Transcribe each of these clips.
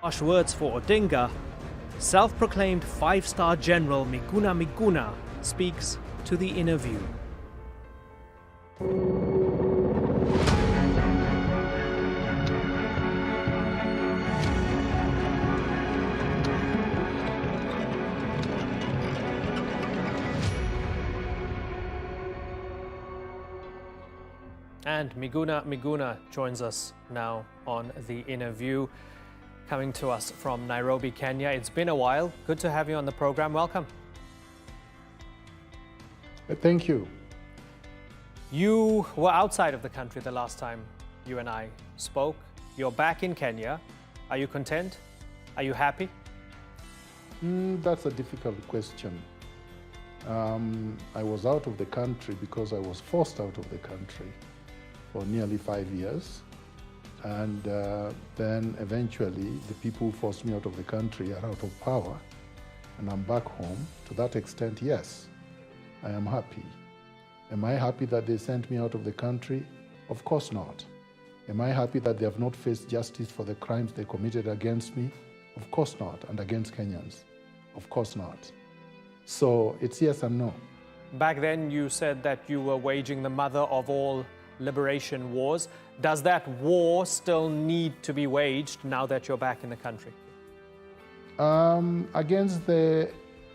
Harsh words for Odinga, self-proclaimed five-star general Miguna speaks to the Inner View. And Miguna joins us now on the Inner View, coming to us from Nairobi, Kenya. It's been a while. Good to have you on the program. Welcome. Thank you. You were outside of the country the last time you and I spoke. You're back in Kenya. Are you content? Are you happy? That's a difficult question. I was out of the country because I was forced out of the country for nearly 5 years. And then eventually the people who forced me out of the country are out of power and I'm back home. To that extent, yes, I am happy. Am I happy that they sent me out of the country? Of course not. Am I happy that they have not faced justice for the crimes they committed against me? Of course not, and against Kenyans. Of course not. So it's yes and no. Back then you said that you were waging the mother of all liberation wars. Does that war still need to be waged now that you're back in the country? Against the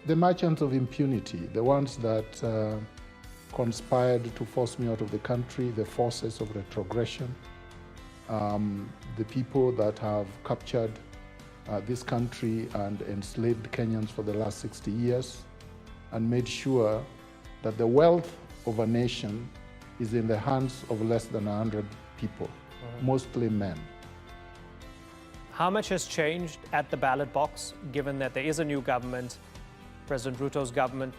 merchants of impunity, the ones that conspired to force me out of the country, the forces of retrogression, the people that have captured this country and enslaved Kenyans for the last 60 years and made sure that the wealth of a nation is in the hands of less than 100 people, mostly men. How much has changed at the ballot box, given that there is a new government? President Ruto's government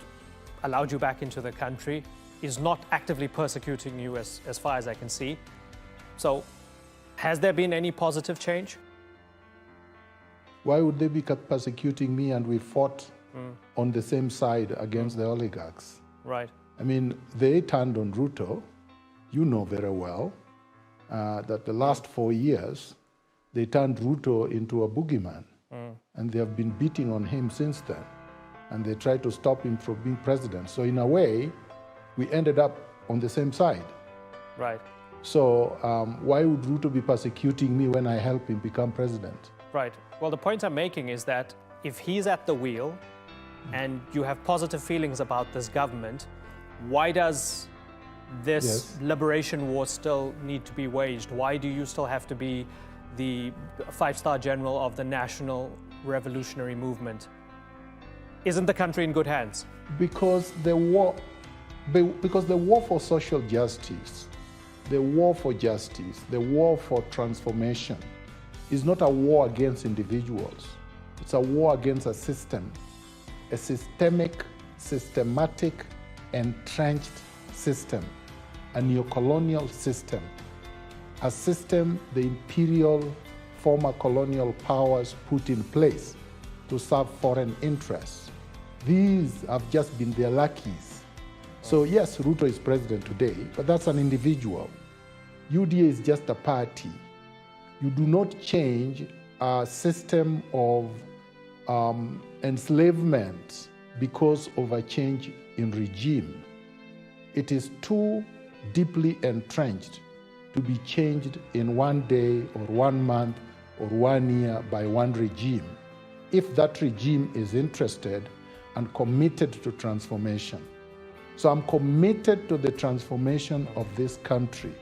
allowed you back into the country, is not actively persecuting you as far as I can see. So has there been any positive change? Why would they be persecuting me and we fought on the same side against the oligarchs? Right. I mean, they turned on Ruto. You know very well that the last 4 years, they turned Ruto into a boogeyman. And they have been beating on him since then. And they tried to stop him from being president. So in a way, we ended up on the same side. Right. So why would Ruto be persecuting me when I help him become president? Right. Well, the point I'm making is that if he's at the wheel and you have positive feelings about this government, why does this liberation war still need to be waged? Why do you still have to be the five-star general of the National Revolutionary Movement? Isn't the country in good hands? Because the war for social justice, the war for justice, the war for transformation is not a war against individuals. It's a war against a system, a systemic, systematic, entrenched system, a neocolonial system, a system the imperial former colonial powers put in place to serve foreign interests. These have just been their lackeys. So yes, Ruto is president today, but that's an individual. UDA is just a party. You do not change a system of enslavement because of a change in regime. It is too deeply entrenched to be changed in 1 day or 1 month or 1 year by one regime, if that regime is interested and committed to transformation. So I'm committed to the transformation of this country,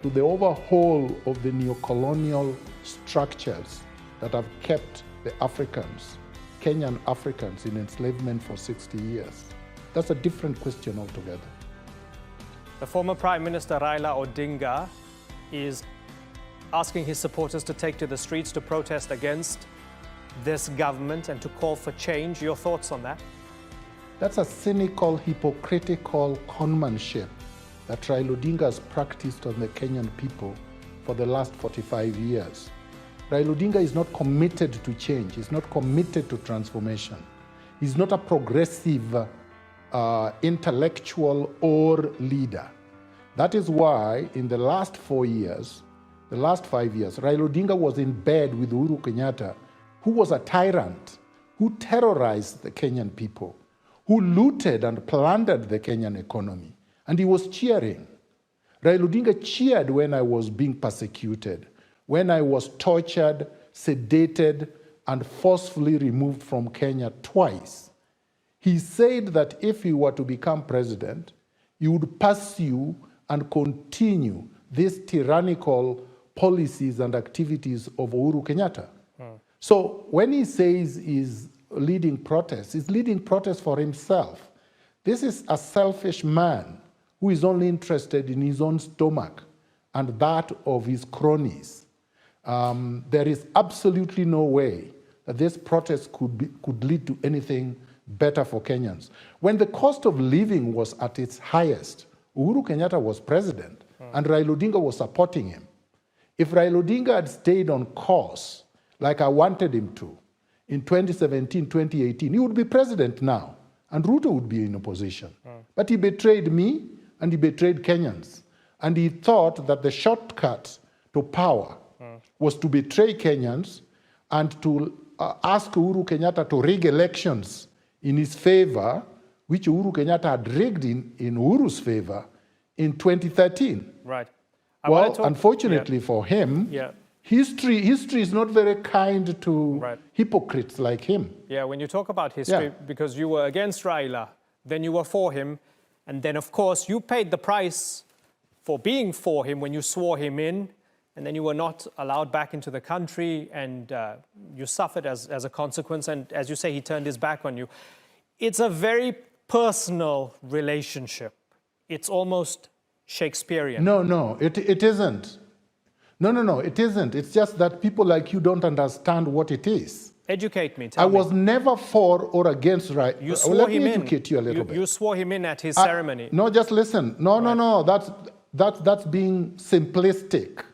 to the overhaul of the neocolonial structures that have kept the Africans, Kenyan Africans, in enslavement for 60 years. That's a different question altogether. The former Prime Minister Raila Odinga is asking his supporters to take to the streets to protest against this government and to call for change. Your thoughts on that? That's a cynical, hypocritical conmanship that Raila Odinga has practiced on the Kenyan people for the last 45 years. Raila Odinga is not committed to change. He's not committed to transformation. He's not a progressive intellectual or leader. That is why in the last 4 years, the last 5 years, Raila Odinga was in bed with Uhuru Kenyatta who was a tyrant, who terrorized the Kenyan people, who looted and plundered the Kenyan economy. And he was cheering. Raila Odinga cheered when I was being persecuted, when I was tortured, sedated, and forcefully removed from Kenya twice. He said that if he were to become president, he would pursue and continue these tyrannical policies and activities of Uhuru Kenyatta. So when he says he's leading protests for himself. This is a selfish man who is only interested in his own stomach and that of his cronies. There is absolutely no way that this protest could lead to anything better for Kenyans. When the cost of living was at its highest, Uhuru Kenyatta was president and Raila Odinga was supporting him. If Raila Odinga had stayed on course, like I wanted him to, in 2017, 2018, he would be president now, and Ruto would be in opposition. But he betrayed me, and he betrayed Kenyans. And he thought that the shortcut to power was to betray Kenyans and to ask Uhuru Kenyatta to rig elections in his favor, which Uhuru Kenyatta had rigged in Uhuru's favor in 2013. Right. Well, unfortunately for him, history is not very kind to hypocrites like him. Yeah, when you talk about history, because you were against Raila, then you were for him, and then of course you paid the price for being for him when you swore him in, and then you were not allowed back into the country, and you suffered as a consequence, and as you say, he turned his back on you. It's a very personal relationship. It's almost Shakespearean. No, it isn't. No, it isn't. It's just that people like you don't understand what it is. Educate me, tell me. I was never for or against Raila. You swore Let him me educate you a little bit. You swore him in at his ceremony. No, just listen. No, that's being simplistic.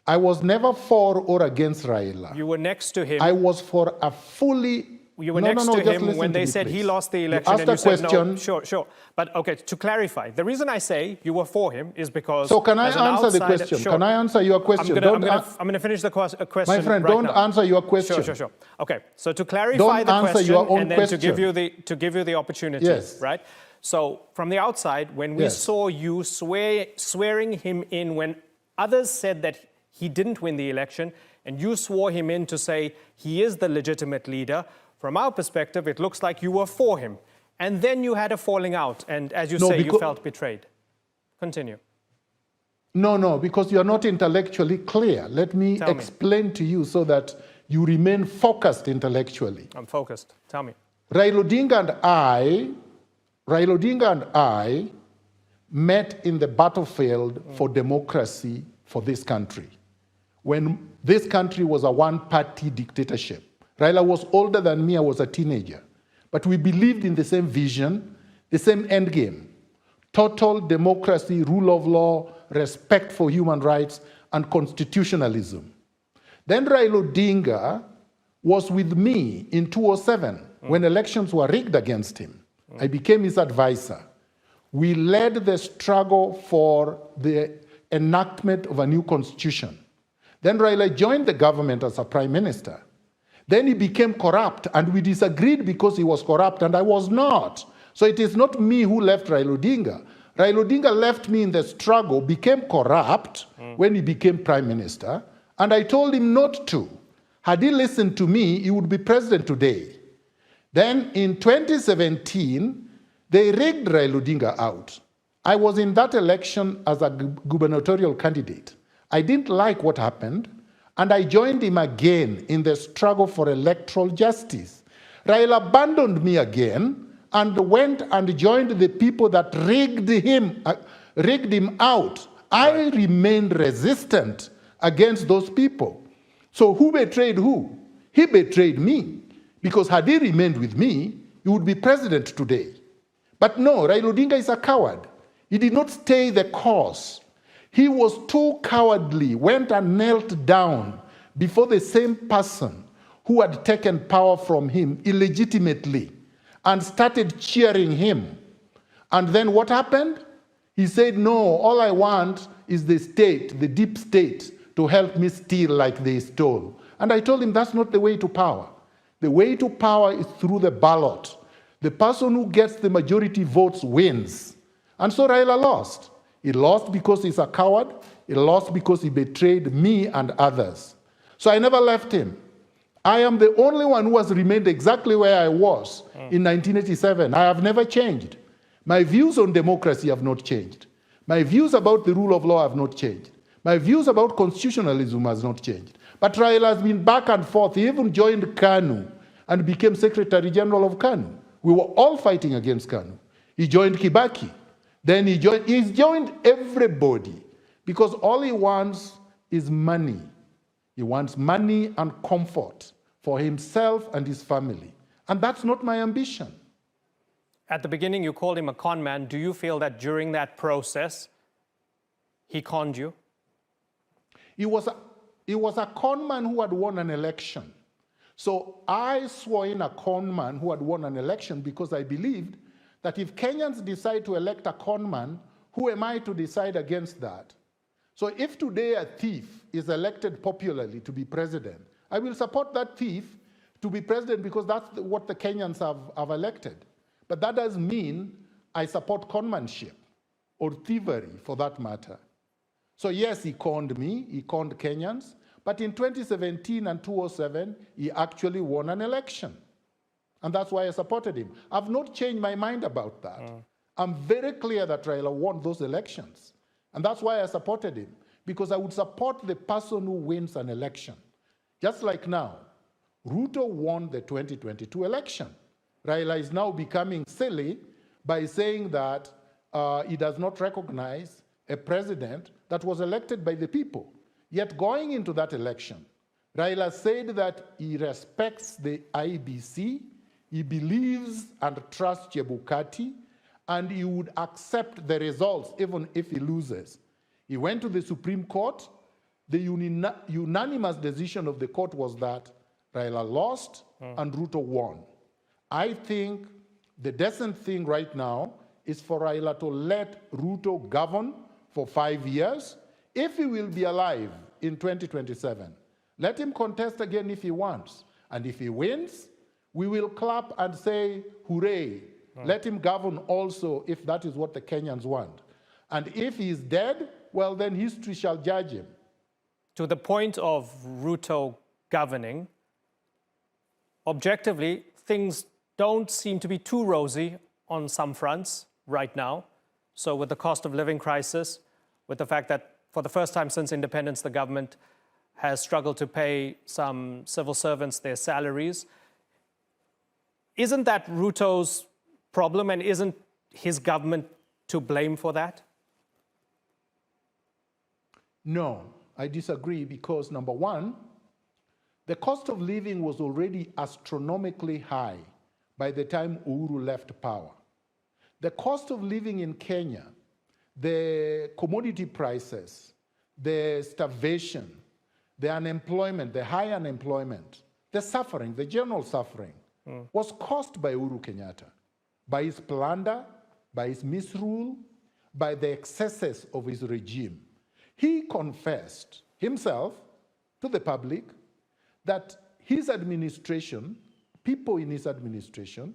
I was never for or against Raila. You were next to him. I was for a fully... You were next to him when they said he lost the election, and you said no. Sure. But okay, to clarify, the reason I say you were for him is because... So can I answer the question? Can I answer your question? I'm going to finish the question. My friend, don't answer your question. Sure. Okay, so to clarify the question and then to give you the opportunity, right? So from the outside, when we saw you swearing him in when others said that he didn't win the election, and you swore him in to say he is the legitimate leader, from our perspective, it looks like you were for him. And then you had a falling out, and as you say, you felt betrayed. Continue. No, because you are not intellectually clear. Let me explain to you so that you remain focused intellectually. I'm focused. Tell me. Raila Odinga and I met in the battlefield for democracy for this country, when this country was a one-party dictatorship. Raila was older than me, I was a teenager. But we believed in the same vision, the same end game. Total democracy, rule of law, respect for human rights, and constitutionalism. Then Raila Odinga was with me in 2007 when elections were rigged against him. I became his advisor. We led the struggle for the enactment of a new constitution. Then Raila joined the government as a prime minister. Then he became corrupt, and we disagreed because he was corrupt, and I was not. So it is not me who left Raila Odinga. Raila Odinga left me in the struggle, became corrupt when he became prime minister, and I told him not to. Had he listened to me, he would be president today. Then in 2017, they rigged Raila Odinga out. I was in that election as a gubernatorial candidate. I didn't like what happened, and I joined him again in the struggle for electoral justice. Raila abandoned me again and went and joined the people that rigged him out. I remained resistant against those people. So who betrayed who? He betrayed me, because had he remained with me, he would be president today. But no, Raila Odinga is a coward. He did not stay the course. He was too cowardly, went and knelt down before the same person who had taken power from him illegitimately and started cheering him. And then what happened? He said, no, all I want is the state, the deep state, to help me steal like they stole. And I told him that's not the way to power. The way to power is through the ballot. The person who gets the majority votes wins. And so Raila lost. He lost because he's a coward. He lost because he betrayed me and others. So I never left him. I am the only one who has remained exactly where I was in 1987. I have never changed. My views on democracy have not changed. My views about the rule of law have not changed. My views about constitutionalism has not changed. But Raila has been back and forth. He even joined KANU and became Secretary General of KANU. We were all fighting against KANU. He joined Kibaki. Then he's joined everybody because all he wants is money. He wants money and comfort for himself and his family. And that's not my ambition. At the beginning, you called him a con man. Do you feel that during that process, he conned you? He was a con man who had won an election. So I swore in a con man who had won an election because I believed that if Kenyans decide to elect a con man, who am I to decide against that? So if today a thief is elected popularly to be president, I will support that thief to be president because that's what the Kenyans have elected. But that doesn't mean I support conmanship or thievery for that matter. So yes, he conned me, he conned Kenyans, but in 2017 and 2007, he actually won an election. And that's why I supported him. I've not changed my mind about that. I'm very clear that Raila won those elections. And that's why I supported him, because I would support the person who wins an election. Just like now, Ruto won the 2022 election. Raila is now becoming silly by saying that he does not recognize a president that was elected by the people. Yet going into that election, Raila said that he respects the IBC, he believes and trusts Chebukati, and he would accept the results even if he loses. He went to the Supreme Court. The unanimous decision of the court was that Raila lost and Ruto won. I think the decent thing right now is for Raila to let Ruto govern for 5 years. If he will be alive in 2027, let him contest again if he wants. And if he wins, we will clap and say, hooray. Let him govern also if that is what the Kenyans want. And if he is dead, well, then history shall judge him. To the point of Ruto governing, objectively, things don't seem to be too rosy on some fronts right now. So with the cost of living crisis, with the fact that for the first time since independence, the government has struggled to pay some civil servants their salaries. Isn't that Ruto's problem, and isn't his government to blame for that? No, I disagree because number one, the cost of living was already astronomically high by the time Uhuru left power. The cost of living in Kenya, the commodity prices, the starvation, the unemployment, the high unemployment, the suffering, the general suffering, was caused by Uhuru Kenyatta, by his plunder, by his misrule, by the excesses of his regime. He confessed himself to the public that his administration, people in his administration,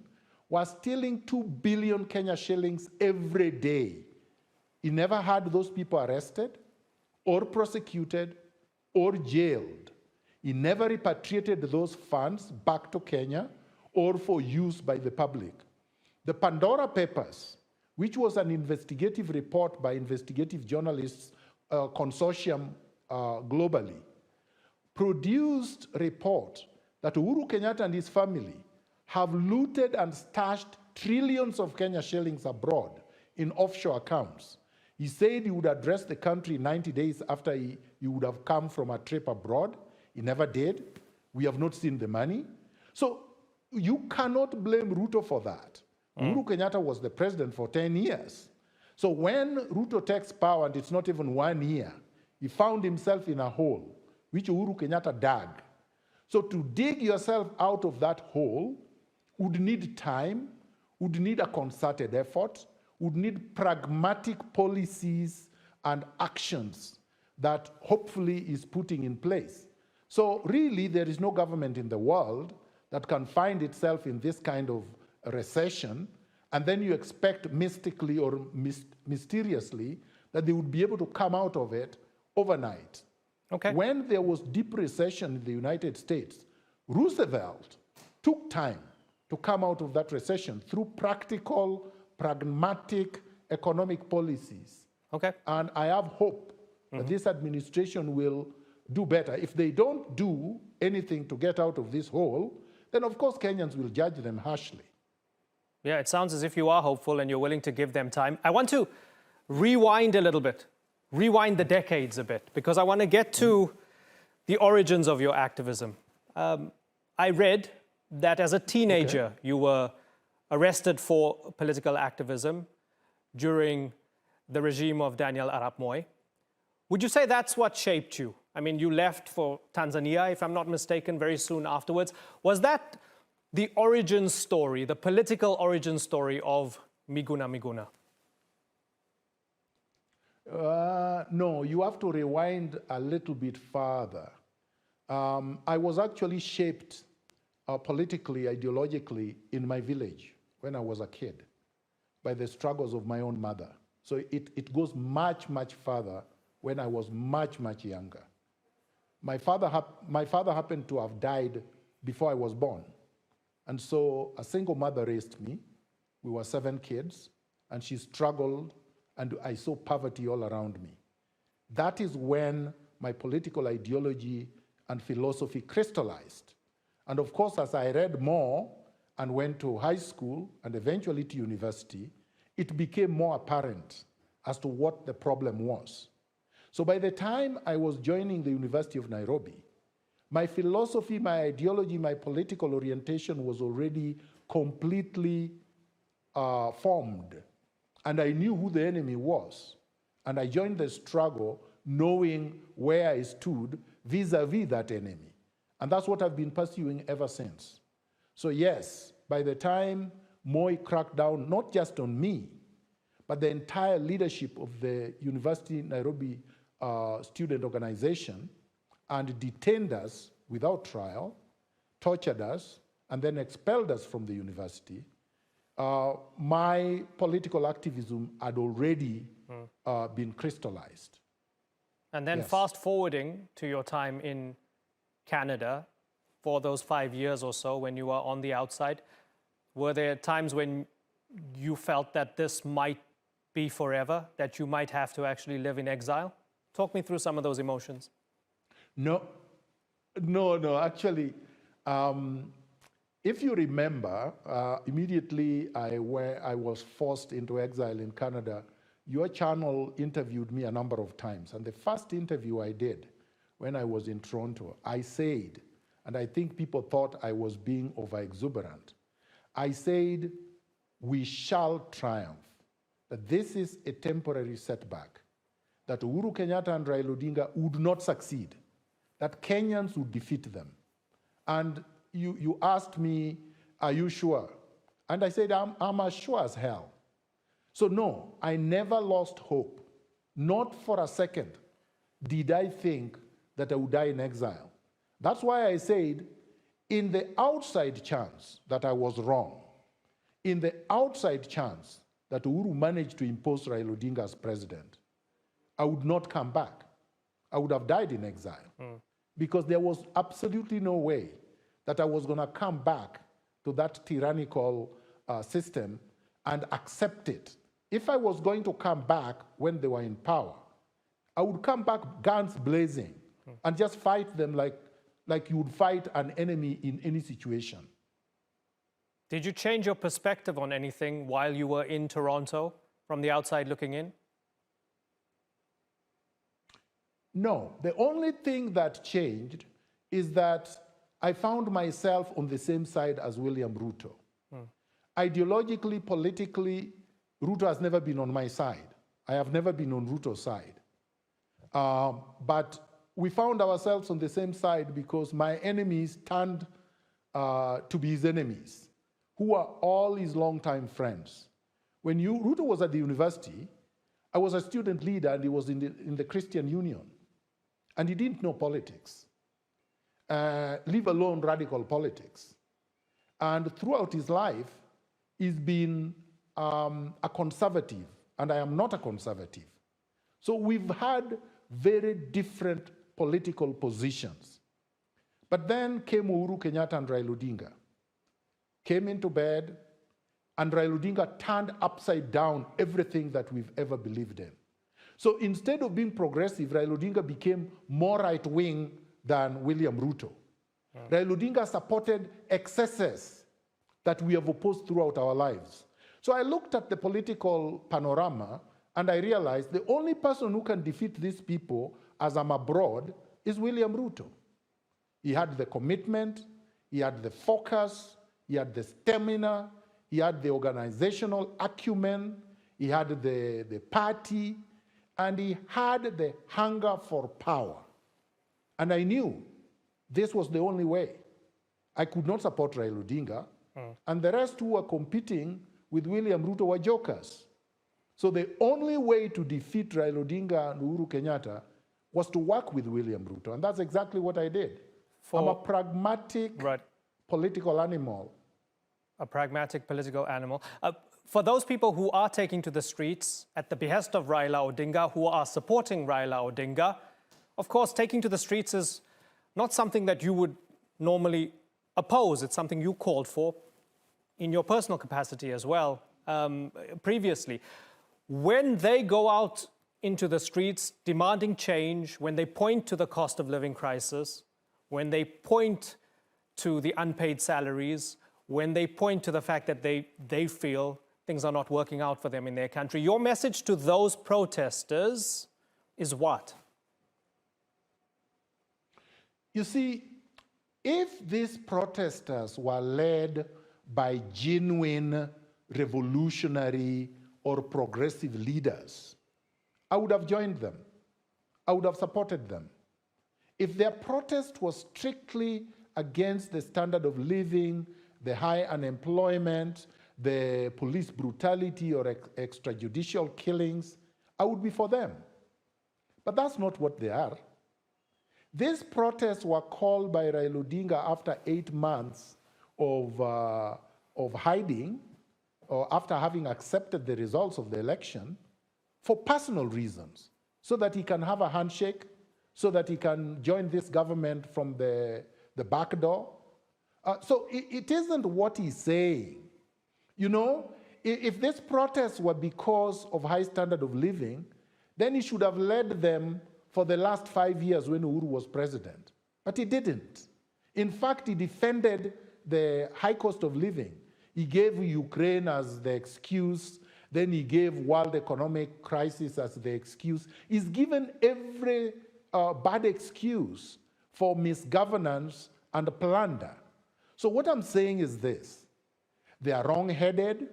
were stealing 2 billion Kenya shillings every day. He never had those people arrested or prosecuted or jailed. He never repatriated those funds back to Kenya or for use by the public. The Pandora Papers, which was an investigative report by investigative journalists consortium globally, produced a report that Uhuru Kenyatta and his family have looted and stashed trillions of Kenya shillings abroad in offshore accounts. He said he would address the country 90 days after he would have come from a trip abroad. He never did. We have not seen the money. So you cannot blame Ruto for that. Uhuru Kenyatta was the president for 10 years. So when Ruto takes power, and it's not even 1 year, he found himself in a hole, which Uhuru Kenyatta dug. So to dig yourself out of that hole would need time, would need a concerted effort, would need pragmatic policies and actions that hopefully is putting in place. So really, there is no government in the world that can find itself in this kind of recession, and then you expect mystically or mysteriously that they would be able to come out of it overnight. Okay. When there was deep recession in the United States, Roosevelt took time to come out of that recession through practical, pragmatic economic policies. Okay. And I have hope that this administration will do better. If they don't do anything to get out of this hole, then of course Kenyans will judge them harshly. Yeah, it sounds as if you are hopeful and you're willing to give them time. I want to rewind a little bit, rewind the decades a bit, because I want to get to the origins of your activism. I read that as a teenager, you were arrested for political activism during the regime of Daniel Arap Moi. Would you say that's what shaped you? I mean, you left for Tanzania, if I'm not mistaken, very soon afterwards. Was that the origin story, the political origin story of Miguna Miguna? No, you have to rewind a little bit farther. I was actually shaped politically, ideologically in my village when I was a kid by the struggles of my own mother. So it goes much, much further when I was much, much younger. My father happened to have died before I was born. And so a single mother raised me. We were 7 kids, and she struggled, and I saw poverty all around me. That is when my political ideology and philosophy crystallized. And of course, as I read more and went to high school and eventually to university, it became more apparent as to what the problem was. So by the time I was joining the University of Nairobi, my philosophy, my ideology, my political orientation was already completely formed. And I knew who the enemy was. And I joined the struggle knowing where I stood vis-a-vis that enemy. And that's what I've been pursuing ever since. So yes, by the time Moi cracked down, not just on me, but the entire leadership of the University Nairobi student organization, and detained us without trial, tortured us, and then expelled us from the university, my political activism had already been crystallized. And then Yes. fast forwarding to your time in Canada for those 5 years or so when you were on the outside, were there times when you felt that this might be forever, that you might have to actually live in exile? Talk me through some of those emotions. No, actually, if you remember, immediately I was forced into exile in Canada. Your channel interviewed me a number of times, and the first interview I did when I was in Toronto, I said, and I think people thought I was being over-exuberant, I said, we shall triumph, that this is a temporary setback, that Uhuru Kenyatta and Raila Odinga would not succeed, that Kenyans would defeat them. And you asked me, are you sure? And I said, I'm as sure as hell. So no, I never lost hope. Not for a second did I think that I would die in exile. That's why I said, in the outside chance that I was wrong, in the outside chance that Uhuru managed to impose Raila Odinga as president, I would not come back. I would have died in exile. Because there was absolutely no way that I was going to come back to that tyrannical system and accept it. If I was going to come back when they were in power, I would come back guns blazing and just fight them like you would fight an enemy in any situation. Did you change your perspective on anything while you were in Toronto from the outside looking in? No, the only thing that changed is that I found myself on the same side as William Ruto. Ideologically, politically, Ruto has never been on my side. I have never been on Ruto's side. But we found ourselves on the same side because my enemies turned to be his enemies, who are all his longtime friends. When Ruto was at the university, I was a student leader and he was in the Christian Union. and he didn't know politics, leave alone radical politics. And throughout his life, he's been a conservative, and I am not a conservative. So we've had very different political positions. But then came Uhuru Kenyatta and Raila Odinga, came into bed, and Raila Odinga turned upside down everything that we've ever believed in. So instead of being progressive, Raila Odinga became more right-wing than William Ruto. Raila Odinga supported excesses that we have opposed throughout our lives. So I looked at the political panorama, and I realized the only person who can defeat these people as I'm abroad is William Ruto. He had the commitment, he had the focus, he had the stamina, he had the organizational acumen, he had the party, and he had the hunger for power. And I knew this was the only way. I could not support Raila Odinga, and the rest who were competing with William Ruto were jokers. So the only way to defeat Raila Odinga and Uhuru Kenyatta was to work with William Ruto, and that's exactly what I did. I'm a pragmatic political animal. A pragmatic political animal. For those people who are taking to the streets at the behest of Raila Odinga, who are supporting Raila Odinga, of course, taking to the streets is not something that you would normally oppose. It's something you called for in your personal capacity as well previously. When they go out into the streets demanding change, when they point to the cost of living crisis, when they point to the unpaid salaries, when they point to the fact that they feel things are not working out for them in their country, your message to those protesters is what? You see, if these protesters were led by genuine revolutionary or progressive leaders, I would have joined them. I would have supported them. If their protest was strictly against the standard of living, the high unemployment, the police brutality or extrajudicial killings, I would be for them. But that's not what they are. These protests were called by Raila Odinga after 8 months of hiding, or after having accepted the results of the election, for personal reasons, so that he can have a handshake, so that he can join this government from the back door. So it isn't what he's saying. You know, if these protests were because of high standard of living, then he should have led them for the last 5 years when Uhuru was president. But he didn't. In fact, he defended the high cost of living. He gave Ukraine as the excuse. Then he gave world economic crisis as the excuse. He's given every bad excuse for misgovernance and plunder. So what I'm saying is this: they are wrong-headed,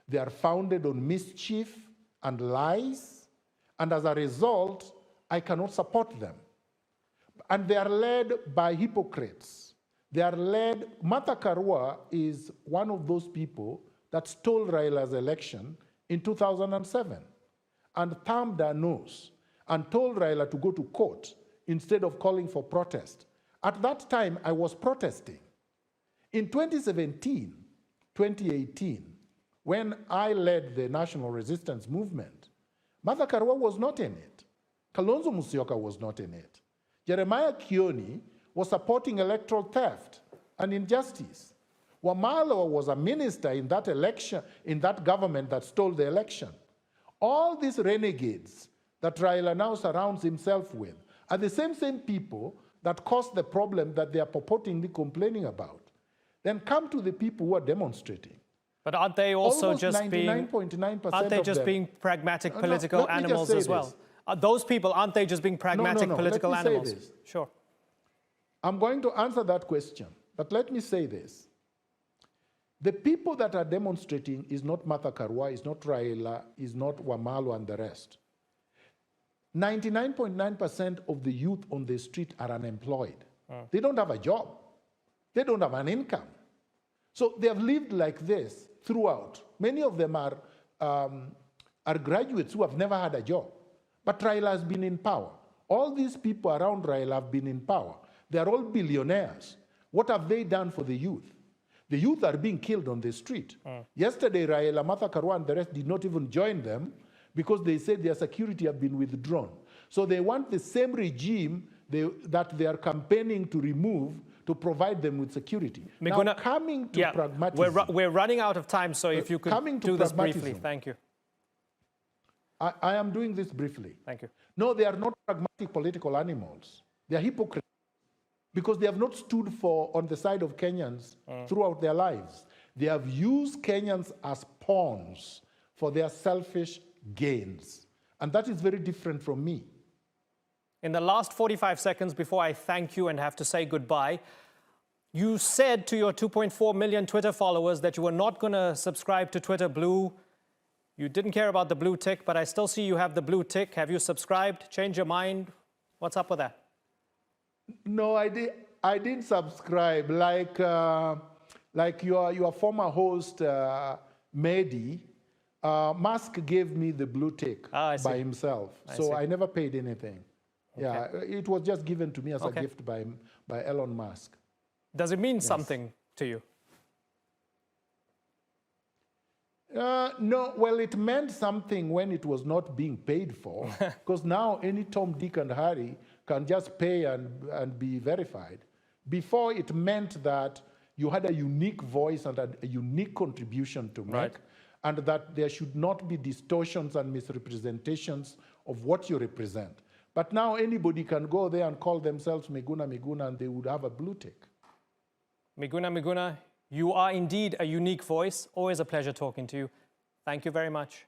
they are founded on mischief and lies, and as a result, I cannot support them. And they are led by hypocrites. They are led, Martha Karua is one of those people that stole Raila's election in 2007 and thumbed her nose and told Raila to go to court instead of calling for protest. At that time, I was protesting. In 2017, 2018, when I led the national resistance movement, Martha Karua was not in it. Kalonzo Musyoka was not in it. Jeremiah Kioni was supporting electoral theft and injustice. Wamalwa was a minister in that election, in that government that stole the election. All these renegades that Raila now surrounds himself with are the same people that caused the problem that they are purportedly complaining about. Then come to the people who are demonstrating. But aren't they also Almost just being, 99.9% aren't they just being pragmatic political animals as well? Those people, aren't they just being pragmatic political animals? Sure. I'm going to answer that question, but let me say this. The people that are demonstrating is not Martha Karua, is not Raila, is not Wamalwa and the rest. 99.9% of the youth on the street are unemployed. They don't have a job. They don't have an income. So they have lived like this throughout. Many of them are graduates who have never had a job. But Raila has been in power. All these people around Raila have been in power. They are all billionaires. What have they done for the youth? The youth are being killed on the street. Yesterday, Raila, Martha Karua, and the rest did not even join them because they said their security have been withdrawn. So they want the same regime that they are campaigning to remove to provide them with security. Miguna, now, coming to pragmatism. We're running out of time, so if you could do this briefly. Thank you. I am doing this briefly. Thank you. No, they are not pragmatic political animals. They are hypocrites because they have not stood on the side of Kenyans throughout their lives. They have used Kenyans as pawns for their selfish gains. And that is very different from me. In the last 45 seconds before I thank you and have to say goodbye, you said to your 2.4 million Twitter followers that you were not going to subscribe to Twitter Blue. You didn't care about the blue tick, but I still see you have the blue tick. Have you subscribed? Changed your mind? What's up with that? No, I didn't subscribe. Like your former host, Mehdi, Musk gave me the blue tick by himself. So I never paid anything. Okay. Yeah, it was just given to me as a gift by Elon Musk. Does it mean something to you? No, well, it meant something when it was not being paid for, because now any Tom, Dick, and Harry can just pay and be verified. Before, it meant that you had a unique voice and a unique contribution to make, and that there should not be distortions and misrepresentations of what you represent. But now anybody can go there and call themselves Miguna, and they would have a blue tick. Miguna, you are indeed a unique voice. Always a pleasure talking to you. Thank you very much.